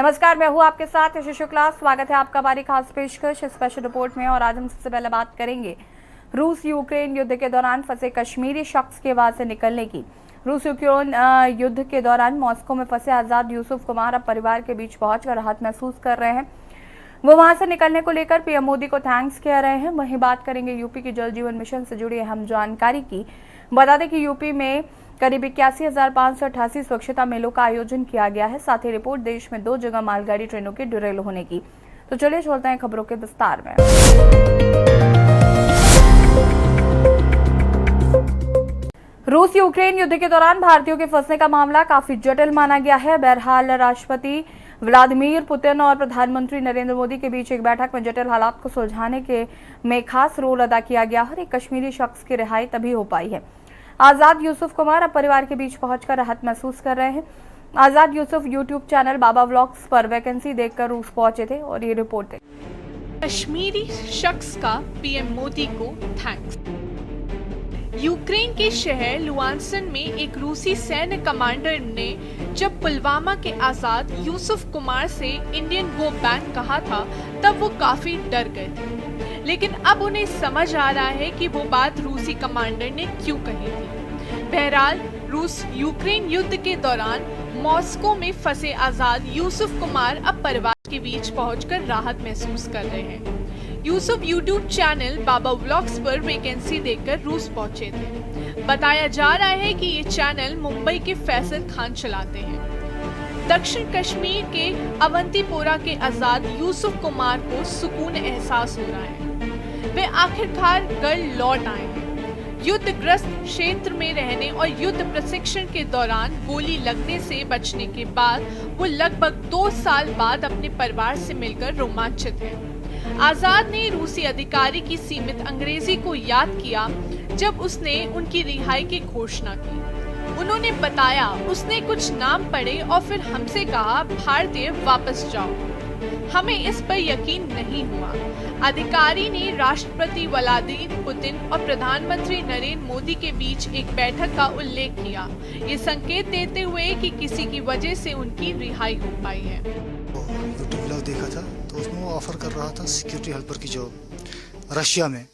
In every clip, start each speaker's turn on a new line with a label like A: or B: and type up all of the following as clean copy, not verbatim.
A: नमस्कार, मैं हूं आपके साथ यशस्वी शुक्ला। स्वागत है आपका हमारी खास पेशकश स्पेशल रिपोर्ट में। और आज हम सबसे पहले बात करेंगे रूस यूक्रेन युद्ध के दौरान फंसे कश्मीरी शख्स के वहां से निकलने की। रूस यूक्रेन युद्ध के दौरान मॉस्को में फंसे आजाद यूसुफ कुमार अब परिवार के बीच पहुंचकर राहत महसूस कर रहे हैं। वो वहां से निकलने को लेकर पीएम मोदी को थैंक्स कह रहे हैं। वहीं बात करेंगे यूपी की जल जीवन मिशन से जुड़ी अहम जानकारी की। बता दें कि यूपी में करीब 81,588 स्वच्छता मेलों का आयोजन किया गया है। साथ ही रिपोर्ट देश में 2 जगह मालगाड़ी ट्रेनों के डिरेल होने की। तो चलिए चलते हैं खबरों के विस्तार में। रूस यूक्रेन युद्ध के दौरान भारतीयों के फंसने का मामला काफी जटिल माना गया है। बहरहाल राष्ट्रपति व्लादिमीर पुतिन और प्रधानमंत्री नरेंद्र मोदी के बीच एक बैठक में जटिल हालात को सुलझाने में खास रोल अदा किया गया और एक कश्मीरी शख्स की रिहाई तभी हो पाई है। आजाद यूसुफ कुमार अब परिवार के बीच पहुंचकर राहत महसूस कर रहे हैं। आजाद यूसुफ यूट्यूब चैनल बाबा व्लॉग्स पर वैकेंसी देखकर रूस पहुंचे थे और ये रिपोर्ट है।
B: कश्मीरी शख्स का पीएम मोदी को थैंक्स। यूक्रेन के शहर लुहांसन में एक रूसी सैन्य कमांडर ने जब पुलवामा के आजाद यूसुफ कुमार से इंडियन गो बैक कहा था तब वो काफी डर गए थे, लेकिन अब उन्हें समझ आ रहा है कि वो बात रूसी कमांडर ने क्यों कही थी। बहरहाल रूस यूक्रेन युद्ध के दौरान मॉस्को में फंसे आजाद यूसुफ कुमार अब परिवार के बीच पहुंचकर राहत महसूस कर रहे हैं। यूसुफ यूट्यूब चैनल बाबा व्लॉग्स पर वैकेंसी देखकर रूस पहुंचे थे। बताया जा रहा है कि ये चैनल मुंबई के फैसल खान चलाते हैं। दक्षिण कश्मीर के अवंतीपोरा के आजाद यूसुफ कुमार को सुकून एहसास हो रहा है। वे आखिरकार घर लौट आए हैं। युद्धग्रस्त क्षेत्र में रहने और युद्ध प्रशिक्षण के दौरान गोली लगने से बचने के बाद वो लगभग 2 साल बाद अपने परिवार से मिलकर रोमांचित हैं। आजाद ने रूसी अधिकारी की सीमित अंग्रेजी को याद किया जब उसने उनकी रिहाई की घोषणा की। उन्होंने बताया उसने कुछ नाम पढ़े और फिर हमसे कहा भारतीय वापस जाओ। हमें इस पर यकीन नहीं हुआ। अधिकारी ने राष्ट्रपति व्लादिमीर पुतिन और प्रधानमंत्री नरेंद्र मोदी के बीच एक बैठक का उल्लेख किया, ये संकेत देते हुए कि किसी की वजह से उनकी रिहाई हो पाई है।
C: यूट्यूब व्लॉग देखा था तो उसमें वो ऑफर कर रहा था सिक्योरिटी हेल्पर की जॉब रशिया में।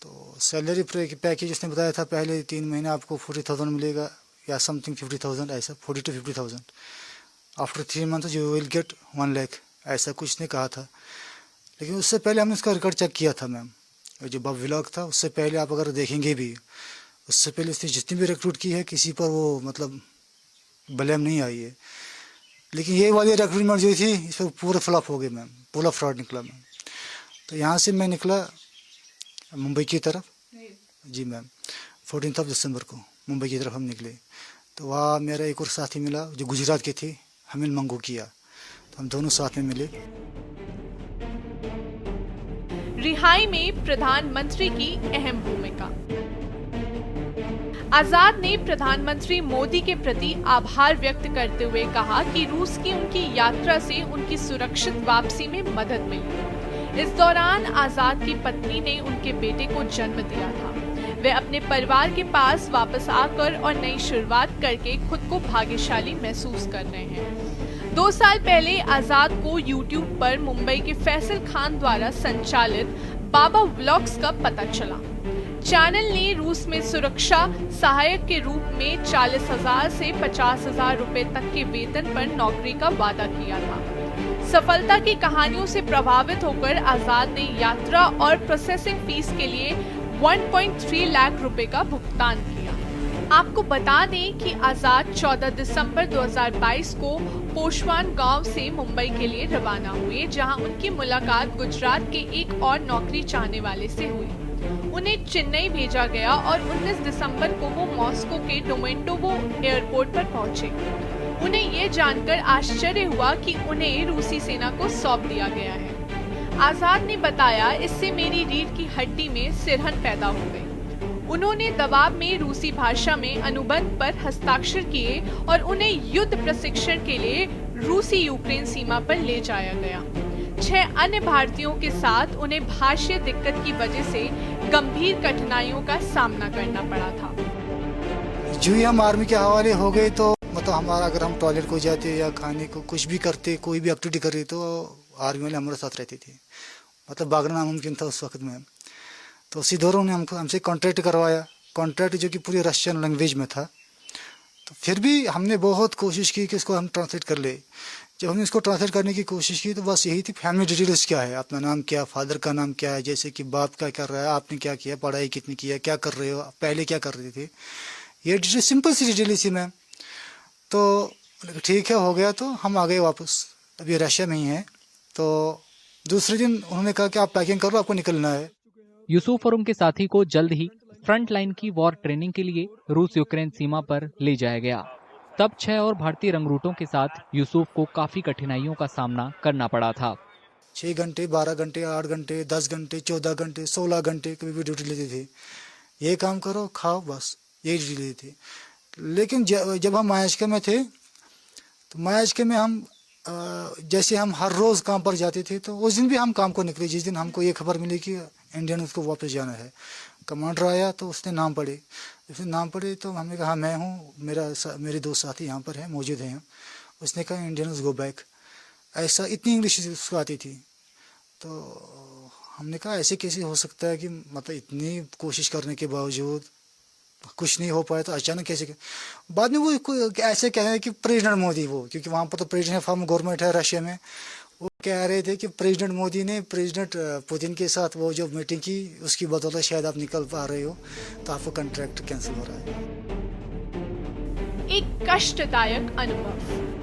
C: तो सैलरी पैकेज उसने बताया था पहले 3 महीने आपको 40,000 मिलेगा या समथिंग 50,000, ऐसा 40 to 50,000। After 3 month you will get 1 lakh, ऐसा कुछ ने कहा था। लेकिन उससे पहले हमने उसका रिकॉर्ड चेक किया था मैम। जो बब व्लॉग था उससे पहले आप अगर देखेंगे भी, उससे पहले उसने जितनी भी रिक्रूट की है किसी पर वो मतलब ब्लेम नहीं आई है। लेकिन ये वाली रिक्रूटमेंट जो थी इस पर पूरा फ्लॉप हो गई मैम, पूरा फ्रॉड निकला मैम। तो यहाँ से मैं निकला मुंबई की तरफ। जी मैम, 14 दिसंबर को मुंबई की तरफ हम निकले। तो वहाँ मेरा एक और साथी मिला जो गुजरात के थे, हमिल मंगू किया। तो हम दोनों साथ में मिले।
B: रिहाई में प्रधानमंत्री की अहम भूमिका। आजाद ने प्रधानमंत्री मोदी के प्रति आभार व्यक्त करते हुए कहा कि रूस की उनकी यात्रा से उनकी सुरक्षित वापसी में मदद मिली। इस दौरान आजाद की पत्नी ने उनके बेटे को जन्म दिया था। वे अपने परिवार के पास वापस आकर और नई शुरुआत करके खुद को भाग्यशाली महसूस कर रहे हैं। 2 साल पहले आजाद को यूट्यूब पर मुंबई के फैसल खान द्वारा संचालित बाबा व्लॉग्स का पता चला। चैनल ने रूस में सुरक्षा सहायक के रूप में 40,000 से 50,000 रुपए तक के वेतन पर नौकरी का वादा किया था। सफलता की कहानियों से प्रभावित होकर आजाद ने यात्रा और प्रोसेसिंग फीस के लिए 1.3 लाख रुपए का भुगतान किया। आपको बता दें कि आजाद 14 दिसंबर 2022 को पोशवान गांव से मुंबई के लिए रवाना हुए, जहां उनकी मुलाकात गुजरात के एक और नौकरी चाहने वाले से हुई। उन्हें चेन्नई भेजा गया और 19 दिसंबर को वो मॉस्को के डोमोदेडोव एयरपोर्ट पर पहुंचे। उन्हें ये जानकर आश्चर्य हुआ कि उन्हें रूसी सेना को सौंप दिया गया है। आजाद ने बताया, इससे मेरी रीढ़ की हड्डी में सिरहन पैदा हो गई। उन्होंने दबाव में रूसी भाषा में अनुबंध पर हस्ताक्षर किए और उन्हें युद्ध प्रशिक्षण के लिए रूसी यूक्रेन सीमा पर ले जाया गया। 6 अन्य भारतीयों के साथ उन्हें भाषा दिक्कत की वजह से गंभीर कठिनाइयों का सामना करना पड़ा था।
C: जो ही हम आर्मी के हवाले हो गए तो तो हमारा अगर हम टॉयलेट को जाते या खाने को कुछ भी करते, कोई भी एक्टिविटी कर रही तो आर्मी वाले हमारे साथ रहते थे, मतलब भागना नामुमकिन था उस वक्त में। तो उसी दौरान उन्होंने हमसे कॉन्ट्रैक्ट करवाया, कॉन्ट्रैक्ट जो कि पूरी रशियन लैंग्वेज में था। तो फिर भी हमने बहुत कोशिश की कि इसको हम ट्रांसलेट कर ले। जब हमने इसको ट्रांसलेट करने की कोशिश की तो बस यही थी, फैमिली डिटेल्स क्या है, अपना नाम क्या, फादर का नाम क्या है, जैसे कि बाप क्या कर रहा है, आपने क्या किया, पढ़ाई कितनी की है, क्या कर रहे हो, पहले क्या कर रहे थे, ये डिटेल सिंपल सी डिटेल थी मैम। तो ठीक है, हो गया। तो हम आ गए वापस, अभी रशिया में ही है। तो दूसरे दिन उन्होंने कहा कि आप पैकिंग करो, आपको निकलना है।
D: यूसुफ और उनके साथी को जल्द ही फ्रंट लाइन की वॉर ट्रेनिंग के लिए रूस यूक्रेन सीमा पर ले जाया गया। तब 6 और भारतीय रंगरूटों के साथ यूसुफ को काफी कठिनाइयों का सामना करना पड़ा था।
C: 6 घंटे, 12 घंटे, 8 घंटे, 10 घंटे, 14 घंटे, 16 घंटे कभी भी ड्यूटी लेते थे। ये काम करो, खाओ, बस यही ड्यूटी लेते थे। लेकिन जब हम मायाचके में थे तो मायाचके में हम जैसे हम हर रोज़ काम पर जाते थे, तो उस दिन भी हम काम को निकले। जिस दिन हमको ये खबर मिली कि इंडियन उसको वापस जाना है, कमांडर आया तो उसने नाम पढ़े तो हमने कहा मैं हूँ, मेरे 2 साथी यहाँ पर हैं, मौजूद हैं। उसने कहा इंडियंस गो बैक, ऐसा, इतनी इंग्लिश उसको आती थी। तो हमने कहा ऐसे कैसे हो सकता है कि मतलब इतनी कोशिश करने के बावजूद कुछ नहीं हो पाया, तो अचानक कैसे। बाद में वो ऐसे कह रहे हैं कि प्रेसिडेंट मोदी, वो क्योंकि वहाँ पर तो प्रेसिडेंट फॉर्म गवर्नमेंट है रशिया में, वो कह रहे थे कि प्रेसिडेंट मोदी ने प्रेसिडेंट पुतिन के साथ वो जो मीटिंग की, उसकी बदौलत शायद आप निकल पा रहे हो, तो आपको कॉन्ट्रैक्ट कैंसिल हो रहा है।
B: एक कष्टदायक अनुभव।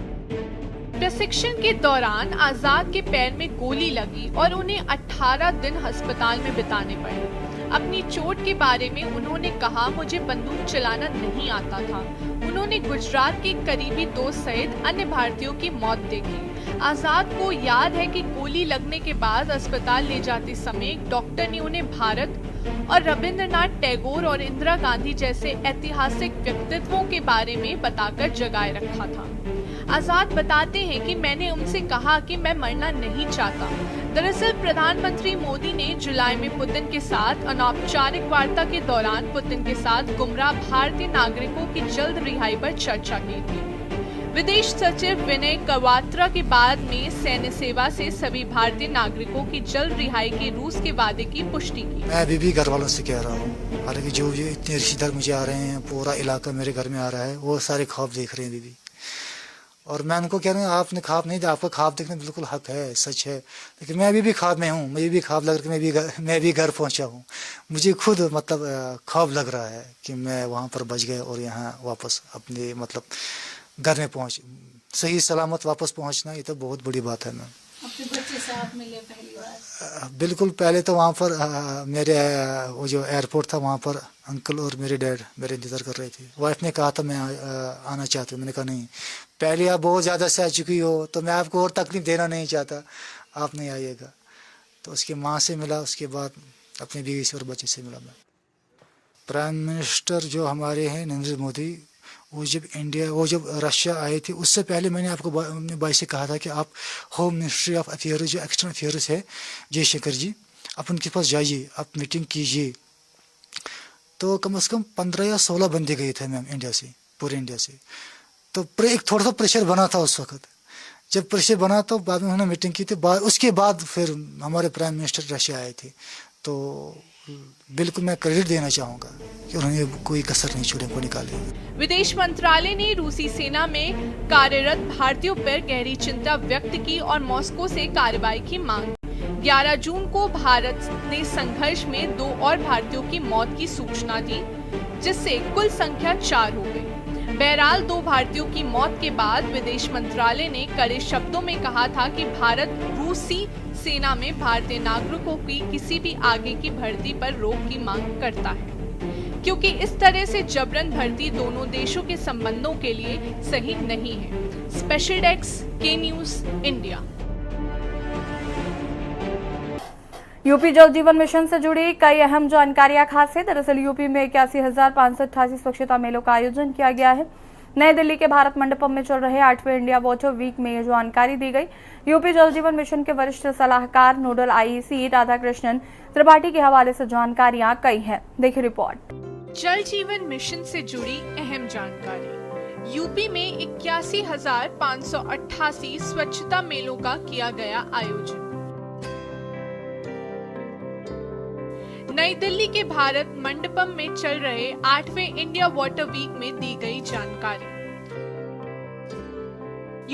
B: प्रशिक्षण के दौरान आजाद के पैर में गोली लगी और उन्हें 18 दिन अस्पताल में बिताने पड़े। अपनी चोट के बारे में उन्होंने कहा, मुझे बंदूक चलाना नहीं आता था। उन्होंने गुजरात के करीबी दोस्त सहित अन्य भारतीयों की मौत देखी। आजाद को याद है कि गोली लगने के बाद अस्पताल ले जाते समय एक डॉक्टर ने उन्हें भारत और रविंद्रनाथ टैगोर और इंदिरा गांधी जैसे ऐतिहासिक व्यक्तित्वों के बारे में बताकर जगाए रखा था। आजाद बताते हैं कि मैंने उनसे कहा कि मैं मरना नहीं चाहता। दरअसल प्रधानमंत्री मोदी ने जुलाई में पुतिन के साथ अनौपचारिक वार्ता के दौरान पुतिन के साथ गुमराह भारतीय नागरिकों की जल्द रिहाई पर चर्चा की थी। विदेश सचिव विनय क्वात्रा के बाद में सैन्य सेवा से सभी भारतीय नागरिकों की जल्द रिहाई के रूस के वादे की पुष्टि की।
C: मैं अभी भी घर वालों से कह रहा हूँ, हालांकि जो इतने रिश्तेदार मुझे आ रहे हैं, पूरा इलाका मेरे घर में आ रहा है, वो सारे ख्वाब देख रहे हैं दीदी। और मैं उनको कह रहा हूँ आपने ख्वाब नहीं, आपका ख्वाब देखना बिल्कुल हक है, सच है। लेकिन मैं अभी भी ख्वाब में हूँ, मुझे भी ख्वाब लग रहा है कि मैं भी घर पहुँचा हूँ। मुझे खुद मतलब ख्वाब लग रहा है कि मैं वहाँ पर बच गया और यहाँ वापस अपने मतलब घर में पहुँच, सही सलामत वापस पहुँचना, ये तो बहुत बड़ी बात है। मैं
E: अपने बच्चे से आप मिले पहली बार?
C: बिल्कुल, पहले तो वहाँ पर मेरे वो जो एयरपोर्ट था वहाँ पर अंकल और मेरे डैड मेरे इंतज़ार कर रहे थे। वाइफ ने कहा था मैं आना चाहती हूँ, मैंने कहा नहीं, पहले आप बहुत ज़्यादा से आ चुकी हो तो मैं आपको और तकलीफ देना नहीं चाहता, आप नहीं आइएगा। तो उसकी माँ से मिला, उसके बाद अपनी बीवी से और बच्चे से मिला। मैं प्राइम मिनिस्टर जो हमारे हैं नरेंद्र मोदी, वो जब रशिया आए थे उससे पहले मैंने आपको अपने भाई से कहा था कि आप होम मिनिस्ट्री ऑफ अफेयर्स जो एक्सटर्नल अफेयर्स है जयशंकर जी, आप उनके पास जाइए, आप मीटिंग कीजिए। तो कम से कम 15 या 16 बंदे गए थे मैम इंडिया से, पूरे इंडिया से। तो एक थोड़ा सा प्रेशर बना था उस वक्त। जब प्रेशर बना तो बाद में उन्होंने मीटिंग की थी, उसके बाद फिर हमारे प्राइम मिनिस्टर रशिया आए थे। तो बिल्कुल मैं क्रेडिट देना चाहूँगा कि उन्होंने कोई कसर नहीं छोड़ी, को निकाले।
B: विदेश मंत्रालय ने रूसी सेना में कार्यरत भारतीयों पर गहरी चिंता व्यक्त की और मॉस्को से कार्रवाई की मांग। 11 जून को भारत ने संघर्ष में 2 और भारतीयों की मौत की सूचना दी, जिससे कुल संख्या 4 हो गई। बहरहाल 2 भारतीयों की मौत के बाद विदेश मंत्रालय ने कड़े शब्दों में कहा था कि भारत रूसी सेना में भारतीय नागरिकों की किसी भी आगे की भर्ती पर रोक की मांग करता है, क्योंकि इस तरह से जबरन भर्ती दोनों देशों के संबंधों के लिए सही नहीं है। स्पेशल डेस्क के न्यूज इंडिया।
A: यूपी जल जीवन मिशन से जुड़ी कई अहम जानकारियां खास है। दरअसल यूपी में 81,588 स्वच्छता मेलों का आयोजन किया गया है। नई दिल्ली के भारत मंडपम में चल रहे 8वें इंडिया वाटर वीक में ये जानकारी दी गई। यूपी जल जीवन मिशन के वरिष्ठ सलाहकार नोडल आईसी राधाकृष्णन त्रिपाठी के हवाले से जानकारियां कई हैं। देखिए रिपोर्ट।
B: जल जीवन मिशन से जुड़ी अहम जानकारी। यूपी में 81,588 स्वच्छता मेलों का किया गया आयोजन। नई दिल्ली के भारत मंडपम में चल रहे 8वें इंडिया वाटर वीक में दी गई जानकारी।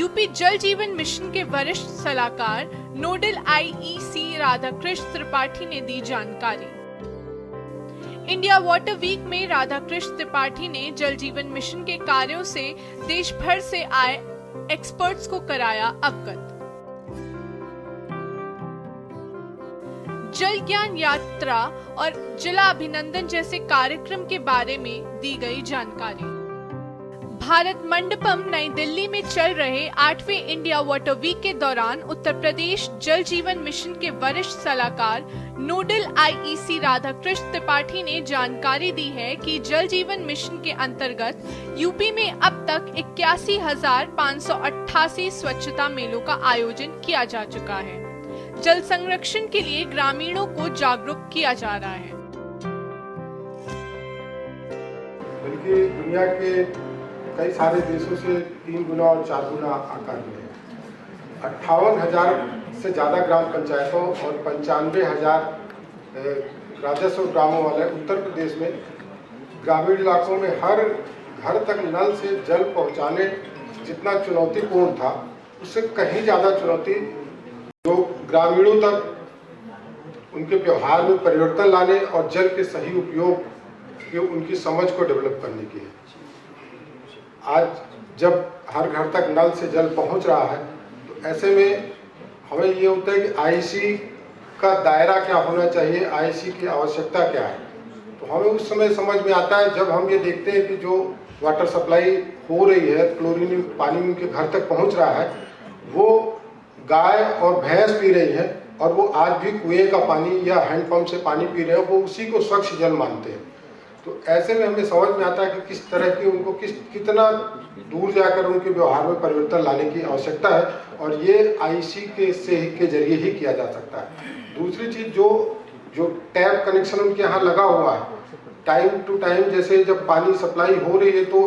B: यूपी जल जीवन मिशन के वरिष्ठ सलाहकार नोडल IEC राधाकृष्ण त्रिपाठी ने दी जानकारी। इंडिया वाटर वीक में राधाकृष्ण त्रिपाठी ने जल जीवन मिशन के कार्यों से देश भर से आए एक्सपर्ट्स को कराया अवगत। जल ज्ञान यात्रा और जिला अभिनंदन जैसे कार्यक्रम के बारे में दी गई जानकारी। भारत मंडपम नई दिल्ली में चल रहे 8वें इंडिया वाटर वीक के दौरान उत्तर प्रदेश जल जीवन मिशन के वरिष्ठ सलाहकार नोडल IEC राधाकृष्ण त्रिपाठी ने जानकारी दी है कि जल जीवन मिशन के अंतर्गत यूपी में अब तक 81,588 स्वच्छता मेलों का आयोजन किया जा चुका है। जल संरक्षण के लिए ग्रामीणों को जागरूक किया जा रहा है।
F: बल्कि दुनिया के कई सारे देशों से 3 गुना और 4 गुना आकार में है। 58,000 से ज़्यादा ग्राम पंचायतों और 95,000 राजस्व ग्रामों वाले उत्तर प्रदेश में ग्रामीण इलाकों में हर घर तक नल से जल पहुंचाने जितना चुनौतीपूर्ण था, उससे कहीं ज़्यादा चुनौती जो ग्रामीणों तक उनके व्यवहार में परिवर्तन लाने और जल के सही उपयोग की उनकी समझ को डेवलप करने की है। आज जब हर घर तक नल से जल पहुंच रहा है, तो ऐसे में हमें ये होता है कि IEC का दायरा क्या होना चाहिए, IEC की आवश्यकता क्या है। तो हमें उस समय समझ में आता है जब हम ये देखते हैं कि जो वाटर सप्लाई हो रही है, क्लोरीन पानी उनके घर तक पहुंच रहा है, वो गाय और भैंस पी रही है और वो आज भी कुएं का पानी या हैंडपंप से पानी पी रहे हैं, वो उसी को स्वच्छ जल मानते हैं। तो ऐसे में हमें समझ में आता है कि किस तरह की उनको कितना दूर जाकर उनके व्यवहार में परिवर्तन लाने की आवश्यकता है, और ये IEC के जरिए ही किया जा सकता है। दूसरी चीज़, जो टैप कनेक्शन उनके यहाँ लगा हुआ है, टाइम टू टाइम, जैसे जब पानी सप्लाई हो रही है तो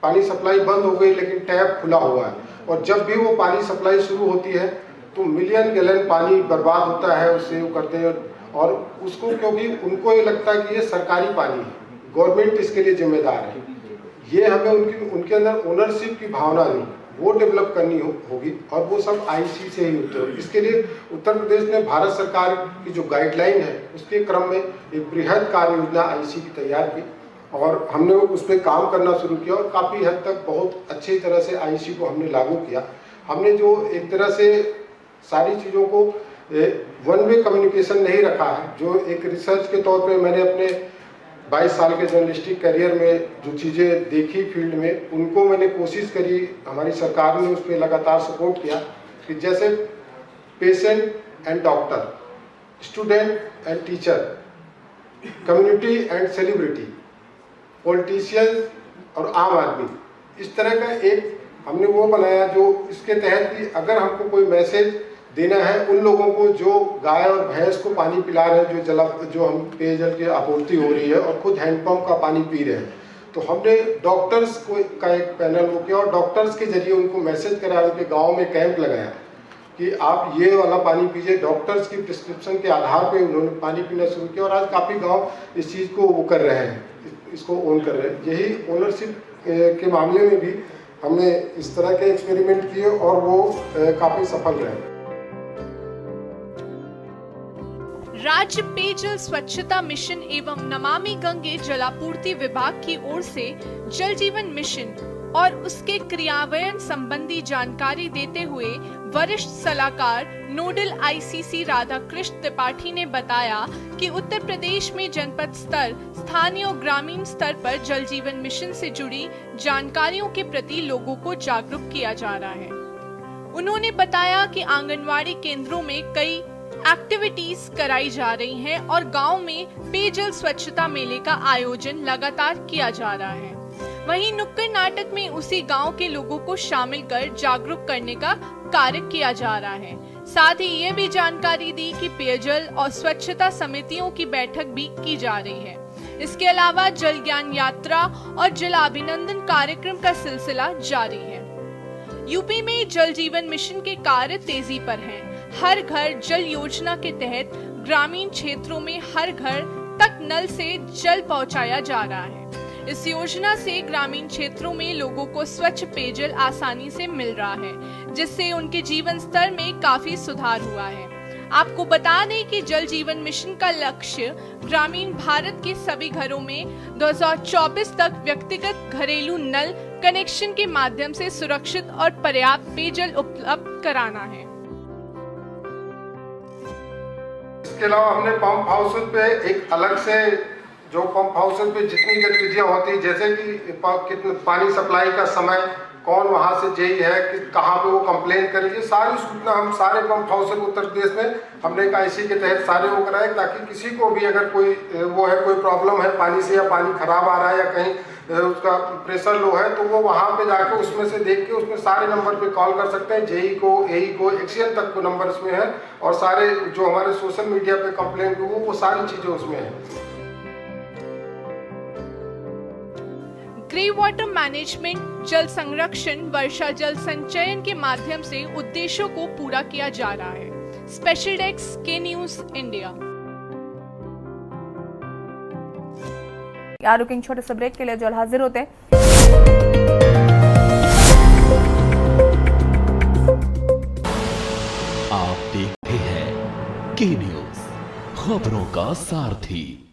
F: पानी सप्लाई बंद हो गई लेकिन टैप खुला हुआ है, और जब भी वो पानी सप्लाई शुरू होती है तो मिलियन गैलन पानी बर्बाद होता है, उससे वो करते हैं। और उसको क्योंकि उनको ये लगता है कि ये सरकारी पानी है, गवर्नमेंट इसके लिए जिम्मेदार है। ये हमें उनके अंदर ओनरशिप की भावना नहीं, वो डेवलप करनी होगी, और वो सब IEC से ही होते हैं। इसके लिए उत्तर प्रदेश ने भारत सरकार की जो गाइडलाइन है उसके क्रम में एक बृहद कार्य योजना IEC की तैयार की, और हमने उस पर काम करना शुरू किया, और काफ़ी हद तक बहुत अच्छी तरह से IEC को हमने लागू किया। हमने जो एक तरह से सारी चीज़ों को वन वे कम्युनिकेशन नहीं रखा है, जो एक रिसर्च के तौर पे मैंने अपने 22 साल के जर्नलिस्टिक करियर में जो चीज़ें देखी फील्ड में, उनको मैंने कोशिश करी, हमारी सरकार ने उस पर लगातार सपोर्ट किया कि जैसे patient and doctor, student and teacher, community and celebrity, politician और आम आदमी, इस तरह का एक हमने वो बनाया जो इसके तहत कि अगर हमको कोई मैसेज देना है उन लोगों को जो गाय और भैंस को पानी पिला रहे हैं, जो हम पेयजल की आपूर्ति हो रही है और खुद हैंडपंप का पानी पी रहे हैं, तो हमने डॉक्टर्स का एक पैनल हो गया और डॉक्टर्स के जरिए उनको मैसेज कराया, उनके गाँव में कैंप लगाया कि आप ये वाला पानी पीजिए। डॉक्टर्स की प्रिस्क्रिप्शन के आधार पर उन्होंने पानी पीना शुरू किया, और आज काफ़ी गाँव इस चीज़ को वो कर रहे हैं, इसको ओन कर रहे हैं। यही ओनरशिप के मामले में भी हमने इस तरह के एक्सपेरिमेंट किए और वो काफ़ी सफल रहे।
B: राज्य पेयजल स्वच्छता मिशन एवं नमामि गंगे जलापूर्ति विभाग की ओर से जल जीवन मिशन और उसके क्रियान्वयन संबंधी जानकारी देते हुए वरिष्ठ सलाहकार नोडल ICC राधाकृष्ण त्रिपाठी ने बताया कि उत्तर प्रदेश में जनपद स्तर, स्थानीय और ग्रामीण स्तर पर जल जीवन मिशन से जुड़ी जानकारियों के प्रति लोगों को जागरूक किया जा रहा है। उन्होंने बताया कि आंगनवाड़ी केंद्रों में कई एक्टिविटीज कराई जा रही हैं और गांव में पेयजल स्वच्छता मेले का आयोजन लगातार किया जा रहा है। वहीं नुक्कड़ नाटक में उसी गांव के लोगों को शामिल कर जागरूक करने का कार्य किया जा रहा है। साथ ही ये भी जानकारी दी कि पेयजल और स्वच्छता समितियों की बैठक भी की जा रही है। इसके अलावा जल ज्ञान यात्रा और जल अभिनंदन कार्यक्रम का सिलसिला जारी है। यूपी में जल जीवन मिशन के कार्य तेजी पर हैं। हर घर जल योजना के तहत ग्रामीण क्षेत्रों में हर घर तक नल से जल पहुंचाया जा रहा है। इस योजना से ग्रामीण क्षेत्रों में लोगों को स्वच्छ पेयजल आसानी से मिल रहा है, जिससे उनके जीवन स्तर में काफी सुधार हुआ है। आपको बता दें कि जल जीवन मिशन का लक्ष्य ग्रामीण भारत के सभी घरों में 2024 तक व्यक्तिगत घरेलू नल कनेक्शन के माध्यम से सुरक्षित और पर्याप्त पेयजल उपलब्ध कराना है।
F: इसके अलावा हमने पंप हाउस पे एक अलग से जो पंप हाउस पे जितनी गतिविधियां होती है, जैसे कि कितने पानी सप्लाई का समय, कौन वहां से जेई है कि कहाँ पे वो कंप्लेन करेगी, सारी सूचना हम सारे पंप हाउस उत्तर प्रदेश में हमने एक IC के तहत सारे वो कराए, ताकि किसी को भी अगर कोई वो है, कोई प्रॉब्लम है पानी से या पानी खराब आ रहा है या कहीं उसका प्रेशर लो है, तो वो वहाँ पे जाके उसमें से देख के उसमें सारे नंबर पे कॉल कर सकते हैं। जेई को, AE को, एक्सीएन तक को नंबर इसमें है, और सारे जो हमारे सोशल मीडिया पे कंप्लेन वो सारी चीजें उसमें है।
B: ग्रे वाटर मैनेजमेंट, जल संरक्षण, वर्षा जल संचयन के माध्यम से उद्देश्यों को पूरा किया जा रहा है। स्पेशल डेस्क के न्यूज इंडिया।
A: यार रुकेंगे छोटे से ब्रेक के लिए, जो हाजिर होते हैं।
G: आप देखते हैं के न्यूज, खबरों का सारथी।